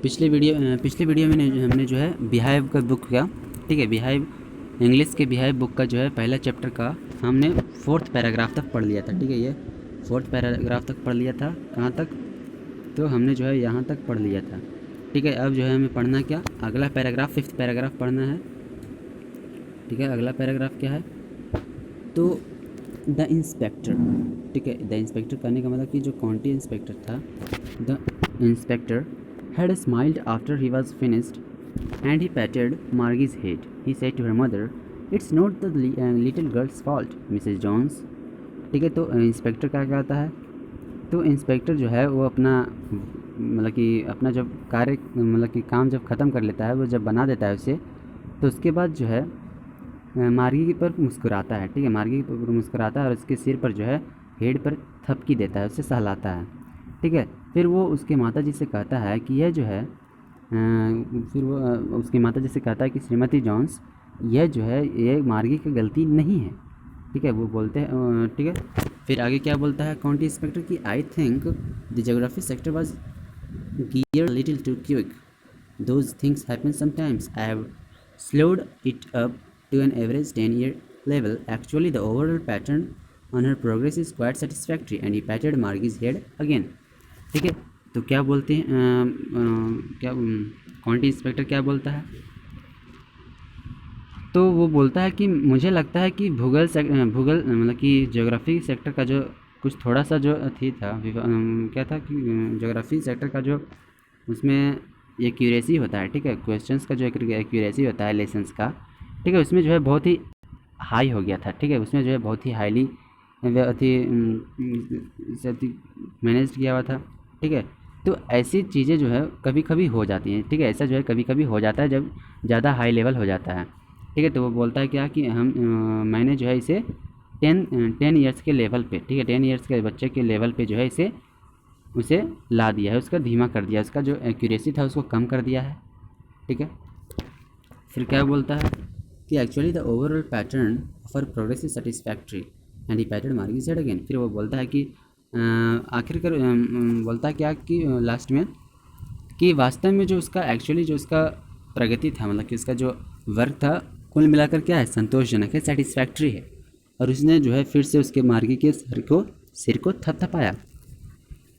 पिछले वीडियो में हमने जो है बिहाइव का बुक का, ठीक है, बिहाइव इंग्लिश के बिहाइव बुक का जो है पहला चैप्टर का हमने 4th पैराग्राफ तक पढ़ लिया था। ठीक है, ये 4th पैराग्राफ तक पढ़ लिया था। कहाँ तक? तो हमने जो है यहाँ तक पढ़ लिया था। ठीक है, अब जो है हमें पढ़ना क्या, अगला पैराग्राफ 5th पैराग्राफ पढ़ना है। ठीक है, अगला पैराग्राफ क्या है? तो द इंस्पेक्टर, ठीक है, द इंस्पेक्टर करने का मतलब कि जो काउंटी इंस्पेक्टर था, the inspector had smiled after he was finished and he patted Margie's head. He said to her mother, "It's not the little girl's fault, Mrs. Jones." ठीक है, तो इंस्पेक्टर क्या कहता है? तो इंस्पेक्टर जो है वो अपना मतलब कि अपना जब कार्य मतलब कि काम जब ख़त्म कर लेता है, वो जब बना देता है उसे, तो उसके बाद जो है मार्गी पर मुस्कुराता है। ठीक है, मार्गी पर मुस्कुराता है और उसके सिर पर जो है हेड पर थपकी देता है, उसे सहलाता है। ठीक है, फिर वो उसके माताजी से कहता है कि यह जो है फिर वो उसकी माताजी से कहता है कि श्रीमती जॉन्स, यह जो है ये मार्गी की गलती नहीं है। ठीक है, वो बोलते हैं। ठीक है, फिर आगे क्या बोलता है काउंटी इंस्पेक्टर की, I think the geography sector was gear little too quick, those things happen sometimes, I have slowed it up to an average 10-year level. Actually, the overall pattern on her progress is quite satisfactory. And he patted Margie's head again. ठीक है, तो क्या बोलते हैं क्या county inspector क्या बोलता है? तो वो बोलता है कि मुझे लगता है कि भूगोल मतलब कि ज्योग्राफी सेक्टर का जो कुछ थोड़ा सा जो थी था क्या था कि ज्योग्राफी सेक्टर का जो उसमें एक्यूरेसी होता है, ठीक है, क्वेश्चंस का जो एक्यूरेसी होता है लेसन्स का, ठीक है, उसमें जो है बहुत ही हाई हो गया था। ठीक है, उसमें जो है बहुत ही हाईली मैनेज किया हुआ था। ठीक है, तो ऐसी चीज़ें जो है कभी कभी हो जाती हैं। ठीक है, ऐसा जो है कभी कभी हो जाता है जब ज़्यादा हाई लेवल हो जाता है। ठीक है, तो वो बोलता है क्या कि मैंने जो है इसे 10 ईयर्स के लेवल पे, ठीक है, 10 ईयर्स के बच्चे के लेवल पे जो है उसे ला दिया है, उसका धीमा कर दिया, उसका जो एक्यूरेसी था उसको कम कर दिया है। ठीक है, फिर क्या बोलता है कि actually the overall pattern of our progress is satisfactory and he patted Margie's head again. फिर वो बोलता है कि आखिरकार बोलता है क्या कि लास्ट में कि वास्तव में जो उसका एक्चुअली जो उसका प्रगति था, मतलब कि उसका जो वर्क था कुल मिलाकर क्या है, संतोषजनक है, सेटिस्फैक्ट्री है। और उसने जो है फिर से उसके मार्गी के सिर को थपथपाया।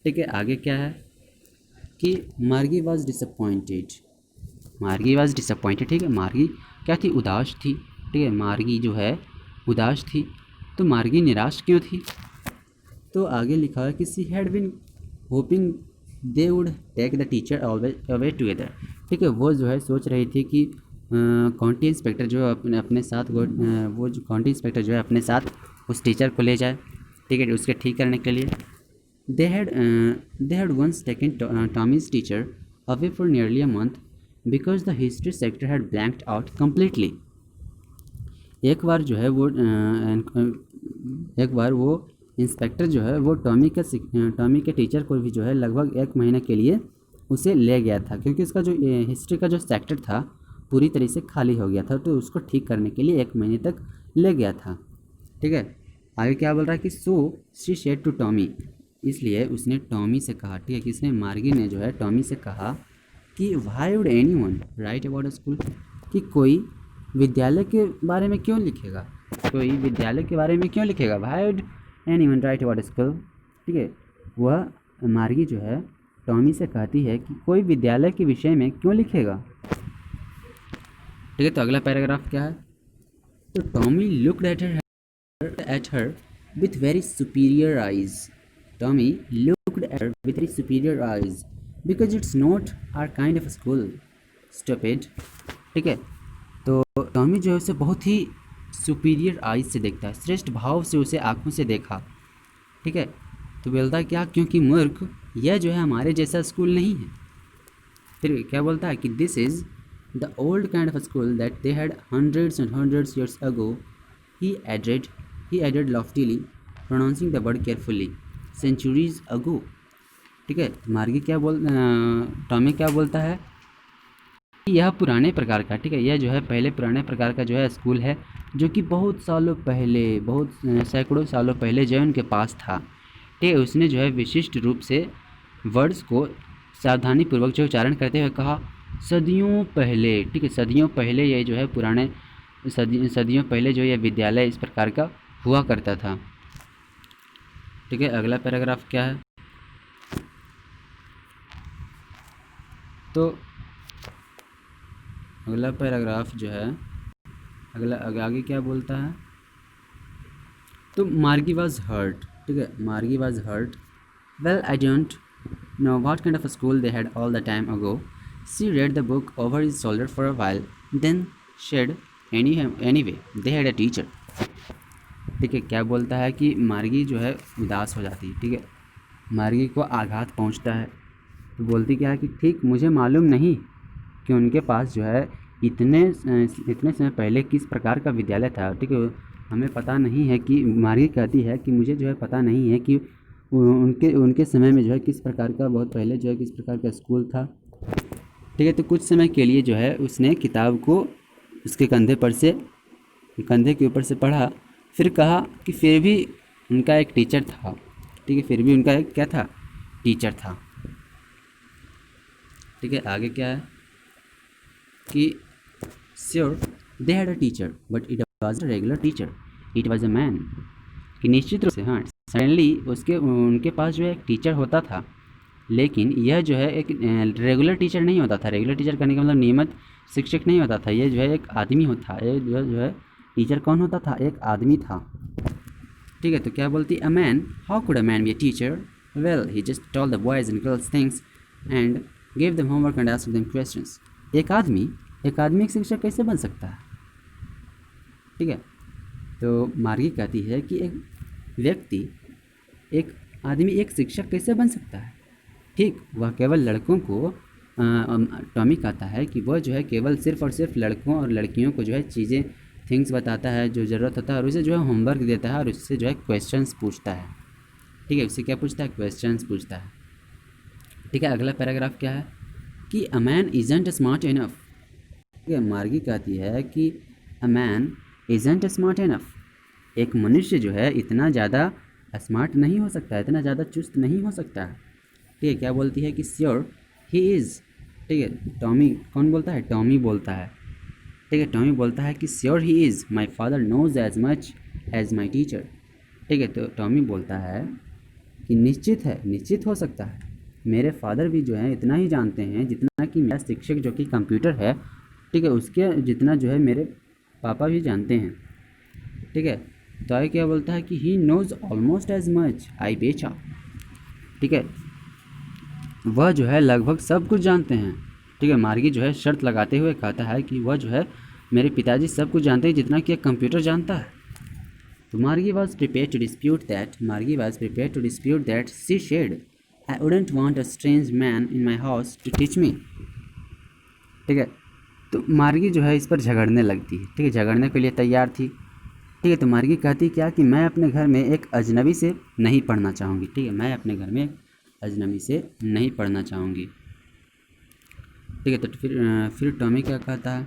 ठीक है, आगे क्या है कि मार्गी वॉज डिसअपॉइंटेड। मार्गी वॉज डिसअपॉइंटेड। ठीक है, मार्गी क्या थी? उदास थी। ठीक है, मार्गी जो है उदास थी। तो मार्गी निराश क्यों थी? तो आगे लिखा है कि she had been hoping they would take the teacher always away together. ठीक है, वो जो है सोच रही थी कि काउंटी इंस्पेक्टर जो अपने साथ वो जो काउंटी इंस्पेक्टर जो है अपने साथ उस टीचर को ले जाए, ठीक है, उसके ठीक करने के लिए। They had once taken Tommy's teacher away for nearly a month because the history sector had blanked out completely. एक बार जो है एक बार वो इंस्पेक्टर जो है वो टॉमी के टीचर को भी जो है लगभग 1 महीने के लिए उसे ले गया था, क्योंकि उसका जो हिस्ट्री का जो सेक्टर था पूरी तरह से खाली हो गया था, तो उसको ठीक करने के लिए 1 महीने तक ले गया था। ठीक है, आगे क्या बोल रहा है कि so she said to Tommy, इसलिए उसने टॉमी से कहा, ठीक है, किसने? मार्गी ने जो है टॉमी से कहा कि why would anyone right about a school, कि कोई विद्यालय के बारे में क्यों लिखेगा, कोई विद्यालय के बारे में क्यों लिखेगा, why would anyone right about school. ठीक है, वह मार्गी जो है टॉमी से कहती है कि कोई विद्यालय के विषय में क्यों लिखेगा। ठीक है, तो अगला पैराग्राफ क्या है? तो Tommy looked at her with very superior eyes. Tommy looked at her with very superior eyes because it's not our kind of school. Stupid. ठीक है, तो टॉमी जो है उसे बहुत ही सुपीरियर आइज से देखता है, श्रेष्ठ भाव से उसे आंखों से देखा। ठीक है, तो बोलता है क्या? क्योंकि मूर्ख, यह जो है हमारे जैसा स्कूल नहीं है। फिर क्या बोलता है कि this is the old kind of school that they had hundreds and hundreds years ago. He added loftily, pronouncing the word carefully. Centuries ago. ठीक है, मार्गी टॉमी क्या बोलता है कि यह पुराने प्रकार का, ठीक है, यह जो है पहले पुराने प्रकार का जो है स्कूल है, जो कि बहुत सालों पहले, बहुत सैकड़ों सालों पहले जो है उनके पास था। ठीक है, उसने जो है विशिष्ट रूप से वर्ड्स को सावधानी पूर्वक जो उच्चारण करते हुए कहा, सदियों पहले, ठीक है, सदियों पहले ये जो है पुराने सदियों पहले जो ये विद्यालय इस प्रकार का हुआ करता था। ठीक है, अगला पैराग्राफ क्या है, तो अगला पैराग्राफ जो है आगे क्या बोलता है, तो मार्गी वॉज हर्ट, ठीक है, Margie was hurt, well I don't know what kind of school they had all the time ago, she read the book over his shoulder for a while, then she'd anyway they had a teacher. ठीक है, क्या बोलता है कि मार्गी जो है उदास हो जाती है, ठीक है, मार्गी को आघात पहुंचता है, तो बोलती क्या है कि ठीक मुझे मालूम नहीं कि उनके पास जो है इतने समय पहले किस प्रकार का विद्यालय था, ठीक है, हमें पता नहीं है कि मार्गी कहती है कि मुझे जो है पता नहीं है कि उनके समय में जो है किस प्रकार का, बहुत पहले जो है किस प्रकार का स्कूल था। ठीक है, तो कुछ समय के लिए जो है उसने किताब को उसके कंधे के ऊपर से पढ़ा, फिर कहा कि फिर भी उनका एक टीचर था, ठीक है, फिर भी उनका एक क्या था, टीचर था। ठीक है, आगे क्या है कि sure they had a teacher but it was a regular teacher, it was a man, कि निश्चित रूप से हाँ सडनली उनके पास जो है एक टीचर होता था, लेकिन यह जो है एक रेगुलर टीचर नहीं होता था। रेगुलर टीचर करने का मतलब नियमित शिक्षक नहीं होता था, ये जो है एक आदमी होता, ये जो है टीचर कौन होता था, एक आदमी था। ठीक है, तो क्या बोलती, a man, how could a man be a teacher, well he just told the boys and girls things and gave them homework and asked them questions. एक आदमी एक शिक्षक कैसे बन सकता है। ठीक है, तो मार्गी कहती है कि एक आदमी एक शिक्षक कैसे बन सकता है। ठीक, वह केवल लड़कों को टॉमी कहता है कि वह जो है केवल सिर्फ और सिर्फ लड़कों और लड़कियों को जो है चीज़ें थिंग्स बताता है जो ज़रूरत होता है, और उसे जो है होमवर्क देता है और उससे जो है क्वेश्चंस पूछता है। ठीक है, उससे क्या पूछता है, क्वेश्चंस पूछता है। ठीक है, अगला पैराग्राफ क्या है कि a man isn't smart enough. ठीक है, मार्गी कहती है कि a man isn't smart enough, एक मनुष्य जो है इतना ज़्यादा स्मार्ट नहीं हो सकता, इतना ज़्यादा चुस्त नहीं हो सकता है। ठीक है, क्या बोलती है कि श्योर ही इज़। ठीक है, टॉमी कौन बोलता है, टॉमी बोलता है। ठीक है, टॉमी बोलता है कि sure he is, my father knows as much as my teacher. ठीक है, तो टॉमी बोलता है कि निश्चित है, निश्चित हो सकता है, मेरे फादर भी जो है इतना ही जानते हैं जितना कि मेरा शिक्षक जो कि कंप्यूटर है, ठीक है, उसके जितना जो है मेरे पापा भी जानते हैं। ठीक है, तो आगे क्या बोलता है कि he knows almost as much I बेचा। ठीक है, वह जो है लगभग सब कुछ जानते हैं। ठीक है, मार्गी जो है शर्त लगाते हुए कहता है कि वह जो है मेरे पिताजी सब कुछ जानते हैं जितना कि एक कंप्यूटर जानता है। तो Margie was prepare to dispute that she she'd, I wouldn't want a strange man in my house to teach me. ठीक है, तो मार्गी जो है इस पर झगड़ने लगती है। ठीक है, झगड़ने के लिए तैयार थी। ठीक है, तो मार्गी कहती क्या कि मैं अपने घर में एक अजनबी से नहीं पढ़ना चाहूँगी। ठीक है, मैं अपने घर में एक अजनबी से नहीं पढ़ना चाहूँगी। ठीक है, तो फिर टॉमी क्या कहता है,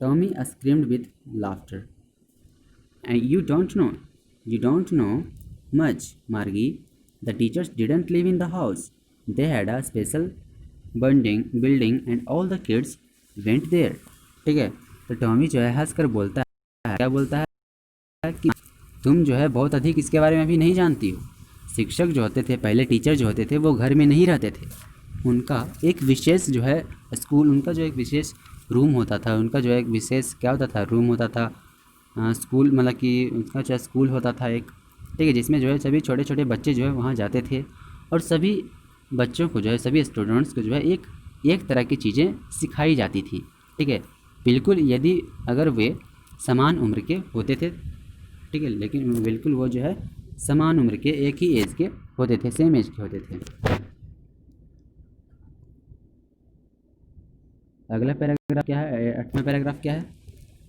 Tommy screamed with laughter, and you don't know much Margie, the teachers didn't live in the house, they had a special building and all the kids went there. ठीक है, तो टॉमी जो है हंस कर बोलता है, क्या बोलता है कि तुम जो है बहुत अधिक इसके बारे में भी नहीं जानती हो। शिक्षक जो होते थे, पहले टीचर जो होते थे, वो घर में नहीं रहते थे, उनका एक विशेष जो है स्कूल, उनका जो एक विशेष रूम होता था, उनका जो एक विशेष क्या होता था, रूम होता था, स्कूल, मतलब कि उनका जो स्कूल होता था एक। ठीक है, जिसमें जो है सभी छोटे छोटे बच्चे जो है वहाँ जाते थे, और सभी बच्चों को जो है, सभी स्टूडेंट्स को जो है एक तरह की चीज़ें सिखाई जाती थी। ठीक है, बिल्कुल यदि अगर वे समान उम्र के होते थे, ठीक है, लेकिन बिल्कुल वो जो है समान उम्र के, एक ही एज के होते थे, सेम एज के होते थे। अगला पैराग्राफ क्या है, 8वां पैराग्राफ क्या है,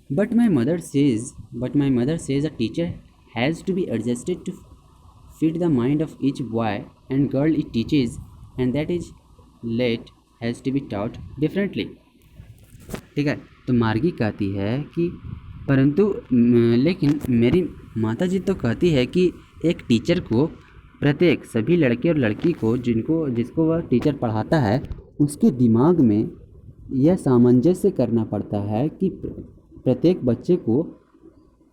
but my mother says a teacher has to be adjusted to fit the mind of each boy and girl it teaches, and that is late has to be taught differently. ठीक है, तो मार्गी कहती है कि परंतु लेकिन मेरी माता जी तो कहती है कि एक टीचर को प्रत्येक सभी लड़के और लड़की को जिसको वह टीचर पढ़ाता है उसके दिमाग में यह सामंजस्य करना पड़ता है कि प्रत्येक बच्चे को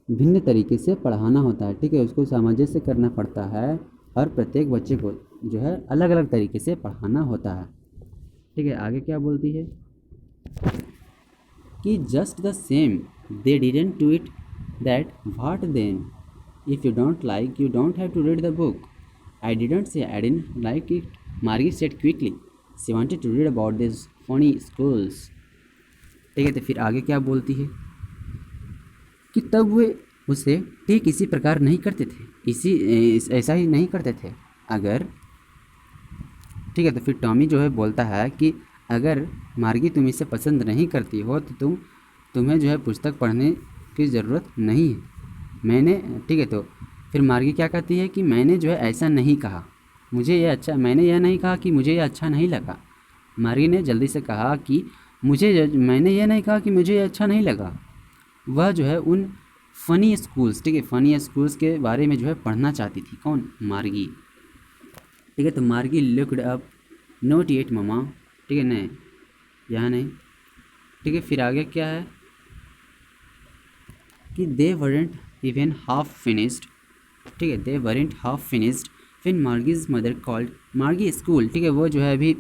भिन्न तरीके से पढ़ाना होता है, ठीक है। उसको सामंजस्य करना पड़ता है और प्रत्येक बच्चे को जो है अलग अलग तरीके से पढ़ाना होता है, ठीक है। आगे क्या बोलती है कि just the same they didn't do it that what then if you don't like you don't have to read the book I didn't say I didn't like it Margie said quickly she wanted to read about this funny schools, ठीक है। तो फिर आगे क्या बोलती है कि तब वे उसे ठीक इसी प्रकार नहीं करते थे, ऐसा ही नहीं करते थे अगर, ठीक है। तो फिर टॉमी जो है बोलता है कि अगर मार्गी तुम इसे पसंद नहीं करती हो तो तुम्हें जो है पुस्तक पढ़ने की ज़रूरत नहीं है, मैंने, ठीक है। तो फिर मार्गी क्या कहती है कि मैंने जो है ऐसा नहीं कहा, मैंने यह नहीं कहा कि मुझे यह अच्छा नहीं लगा। मार्गी ने जल्दी से कहा कि मैंने यह नहीं कहा कि मुझे यह अच्छा नहीं लगा। वह जो है उन फ़नी स्कूल्स, ठीक है, फ़नी स्कूल्स के बारे में जो है पढ़ना चाहती थी। कौन? मार्गी, ठीक है। तो मार्गी looked up note yet mama, ठीक है, नहीं यहाँ नहीं, ठीक है। फिर आगे क्या है कि they weren't even half finished, ठीक है, they weren't half finished when Margie's mother called Margie school, ठीक है। वो जो है अभी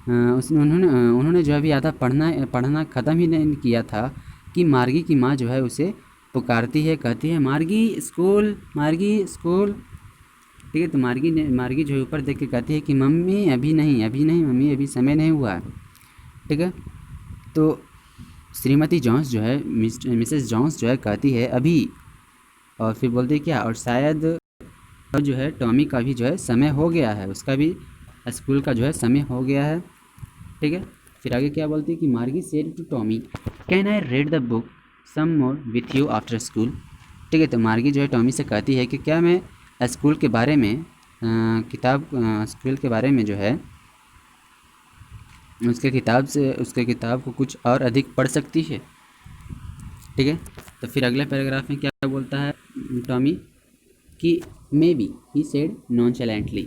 उन्होंने जो है अभी आधा पढ़ना ख़त्म ही नहीं किया था कि मार्गी की माँ जो है उसे पुकारती है, कहती है मार्गी स्कूल, मार्गी स्कूल, ठीक है। तो मार्गी जो है ऊपर देख के कहती है कि मम्मी अभी नहीं मम्मी, अभी समय नहीं हुआ है, ठीक है। तो श्रीमती जॉन्स जो है मिसेस जॉन्स जो है कहती है अभी, और फिर बोलती है क्या, और शायद जो है टॉमी का भी जो है समय हो गया है, उसका भी स्कूल का जो है समय हो गया है, ठीक है। फिर आगे क्या बोलती है कि Margie said to Tommy can I read the book some more with you after school, ठीक है। तो मार्गी जो है टॉमी से कहती है कि क्या मैं स्कूल के बारे में स्कूल के बारे में जो है उसके किताब को कुछ और अधिक पढ़ सकती है, ठीक है। तो फिर अगले पैराग्राफ में क्या बोलता है टॉमी कि maybe he said nonchalantly,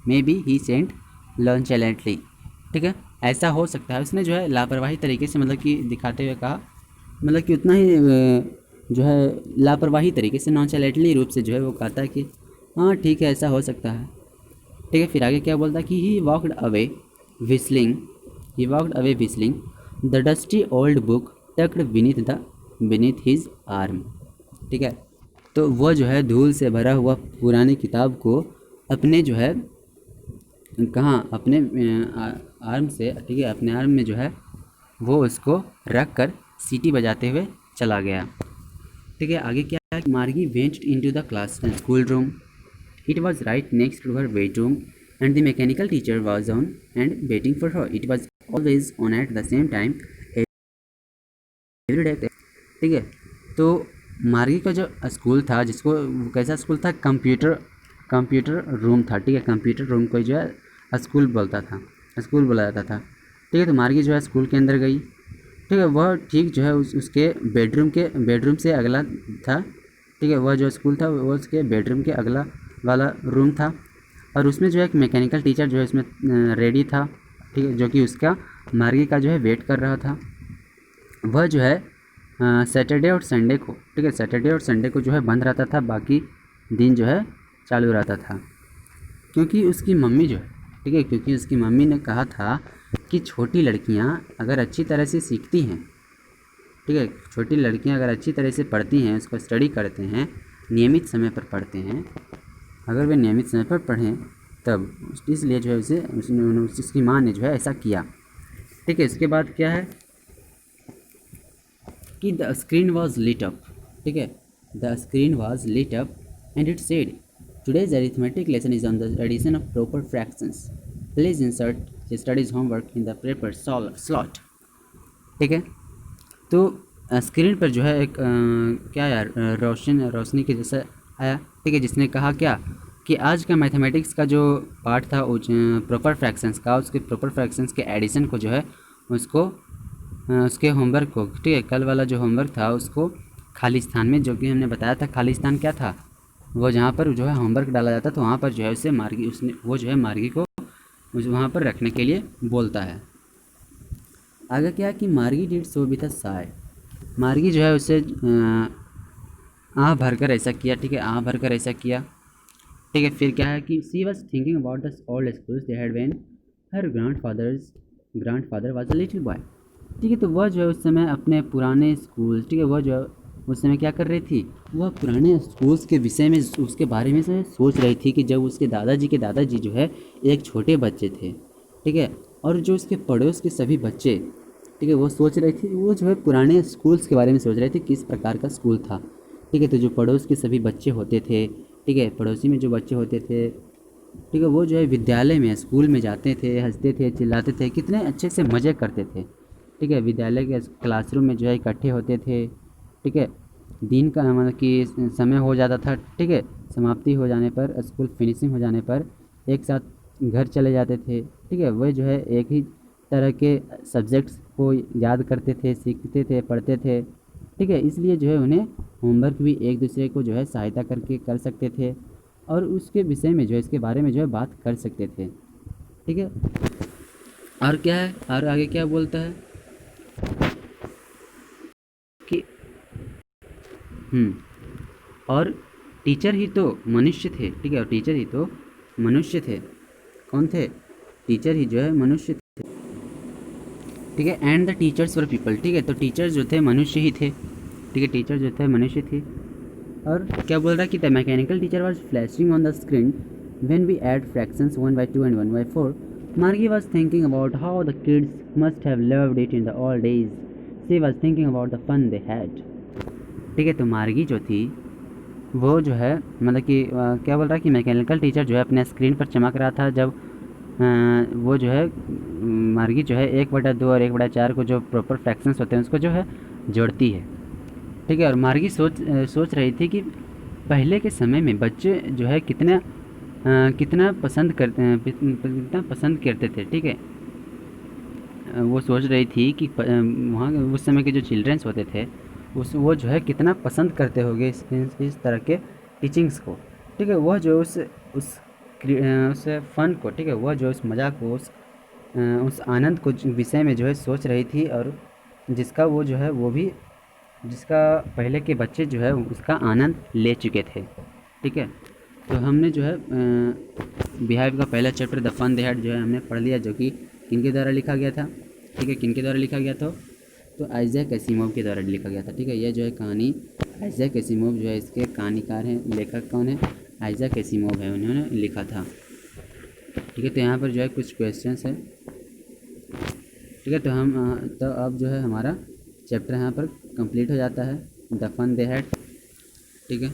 maybe he said nonchalantly, ठीक है, ऐसा हो सकता है। उसने जो है लापरवाही तरीके से मतलब कि दिखाते हुए कहा, मतलब कि उतना ही जो है लापरवाही तरीके से नॉनचैलेंटली रूप से जो है वो कहता है कि हाँ ठीक है ऐसा हो सकता है, ठीक है। फिर आगे क्या बोलता है कि he walked away whistling the dusty old book tucked beneath his arm, ठीक है। तो वह जो है धूल से भरा हुआ पुरानी किताब को अपने जो है कहाँ, अपने आर्म से, ठीक है, अपने आर्म में जो है वो उसको रख कर सीटी बजाते हुए चला गया, ठीक है। आगे क्या है, Margie went into the class school room, it was right next to her bedroom and the mechanical teacher was on and waiting for her, it was always on at the same time every day, ठीक है। तो मार्गी का जो school था, जिसको कैसा school था, कंप्यूटर रूम था, ठीक है। कंप्यूटर रूम को जो है स्कूल बोला जाता था, ठीक है। तो मार्गी जो है स्कूल के अंदर गई, ठीक है। वह ठीक जो है उसके बेडरूम से अगला था, ठीक है। वह जो स्कूल था वो उसके बेडरूम के अगला वाला रूम था, और उसमें जो है एक मैकेनिकल टीचर जो है इसमें रेडी था, ठीक है, जो कि उसका मार्गी का जो है वेट कर रहा था। वह जो है सैटरडे और संडे को, ठीक है, सैटरडे और संडे को जो है बंद रहता था, बाकी दिन जो है चालू रहता था, क्योंकि उसकी मम्मी जो है, ठीक है, क्योंकि उसकी मम्मी ने कहा था कि छोटी लड़कियां अगर अच्छी तरह से सीखती हैं, ठीक है, छोटी लड़कियां अगर अच्छी तरह से पढ़ती हैं, उसको स्टडी करते हैं, नियमित समय पर पढ़ते हैं, अगर वे नियमित समय पर पढ़ें तब, इसलिए जो है उसकी माँ ने जो है ऐसा किया, ठीक है। इसके बाद क्या है कि the screen was lit up, ठीक है, the screen was lit up and it said today's arithmetic lesson is on the addition of proper fractions, please insert studies homework in the paper slot, ठीक है। तो screen पर जो है एक क्या यार रोशनी के जैसा आया, ठीक है, जिसने कहा क्या कि आज का मैथमेटिक्स का जो पार्ट था प्रॉपर फ्रैक्शंस का, उसके प्रॉपर फ्रैक्शंस के एडिशन को जो है उसको उसके होमवर्क को, ठीक है, कल वाला जो होमवर्क था उसको खालिस्तान में, जो कि हमने बताया था खालिस्तान क्या था, वो जहाँ पर जो है होमवर्क डाला जाता है तो वहाँ पर जो है उसे मार्गी उसने वो जो है मार्गी को वहाँ पर रखने के लिए बोलता है। आगे क्या है कि मार्गी did so with a Sai. मार्गी जो है उसे आह भर कर ऐसा किया, ठीक है, आह भर कर ऐसा किया, ठीक है। फिर क्या है कि she was thinking about the old schools they had when her grandfather was a little boy. ठीक है, तो वह जो है उस समय अपने पुराने स्कूल, ठीक है, वह जो है उस समय क्या कर रही थी, वह पुराने स्कूल्स के विषय में उसके बारे में से सोच रही थी कि जब उसके दादाजी जो है एक छोटे बच्चे थे, ठीक है, और जो उसके पड़ोस के सभी बच्चे, ठीक है, वो सोच रही थी, वो जो है पुराने स्कूल्स के बारे में सोच रहे थे किस प्रकार का स्कूल था। ठीक है, तो जो पड़ोस के सभी बच्चे होते थे, ठीक है, पड़ोसी में जो बच्चे होते थे, ठीक है, वो जो है विद्यालय में स्कूल में जाते थे, हंसते थे, चिल्लाते थे, कितने अच्छे से मज़े करते थे। ठीक है, विद्यालय के क्लासरूम में जो है इकट्ठे होते थे। ठीक है, दिन का मतलब कि समय हो जाता था, ठीक है, समाप्ति हो जाने पर, स्कूल फिनिशिंग हो जाने पर एक साथ घर चले जाते थे। ठीक है, वह जो है एक ही तरह के सब्जेक्ट्स को याद करते थे, सीखते थे, पढ़ते थे। ठीक है, इसलिए जो है उन्हें होमवर्क भी एक दूसरे को जो है सहायता करके कर सकते थे और उसके विषय में जो है इसके बारे में जो है बात कर सकते थे। ठीक है, और क्या है, और आगे क्या बोलता है कि और टीचर ही तो मनुष्य थे। ठीक है, और टीचर ही तो मनुष्य थे। कौन थे? टीचर ही जो है मनुष्य थे। ठीक है, and the teachers were people. ठीक है, तो टीचर जो थे मनुष्य ही थे। ठीक है, टीचर जो थे मनुष्य थे। और क्या बोल रहा है कि the mechanical teacher was flashing on the screen when we add fractions 1 by 2 and 1 by 4. Margie was thinking about how the kids must have loved it in the old days. She was thinking about the fun they had. ठीक है, तो मार्गी जो थी वो जो है मतलब कि क्या बोल रहा है कि मैकेनिकल टीचर जो है अपने स्क्रीन पर चमक रहा था जब वो जो है मार्गी जो है 1/2 और 1/4 को जो प्रॉपर फ्रैक्शंस होते हैं उसको जो है जोड़ती है। ठीक है, और मार्गी सोच रही थी कि पहले के समय में बच्चे जो है कितना पसंद करते हैं, कितना पसंद करते थे। ठीक है, वो सोच रही थी कि वहाँ उस समय के जो चिल्ड्रंस होते थे उस वो जो है कितना पसंद करते होंगे इस तरह के टीचिंग्स को। ठीक है, वह जो उस फ़न को, ठीक है, वह जो उस मज़ाक को, उस आनंद को विषय में जो है सोच रही थी और जिसका वो जो है वो भी जिसका पहले के बच्चे जो है उसका आनंद ले चुके थे। ठीक है, तो हमने जो है बिहाइव का पहला chapter the fun they had जो है हमने पढ़ लिया, जो कि किनके द्वारा लिखा गया था। ठीक है, किनके द्वारा लिखा गया था? तो आइजैक एसिमोव के द्वारा लिखा गया था। ठीक है, यह जो है कहानी आइजैक एसिमोव जो है इसके कहानीकार हैं। लेखक कौन है? आइजैक एसिमोव है, उन्होंने लिखा था। ठीक है, तो यहाँ पर जो है कुछ क्वेश्चंस है। ठीक है, तो अब जो है हमारा चैप्टर यहाँ पर कंप्लीट हो जाता है, द फन दे हैड। ठीक है।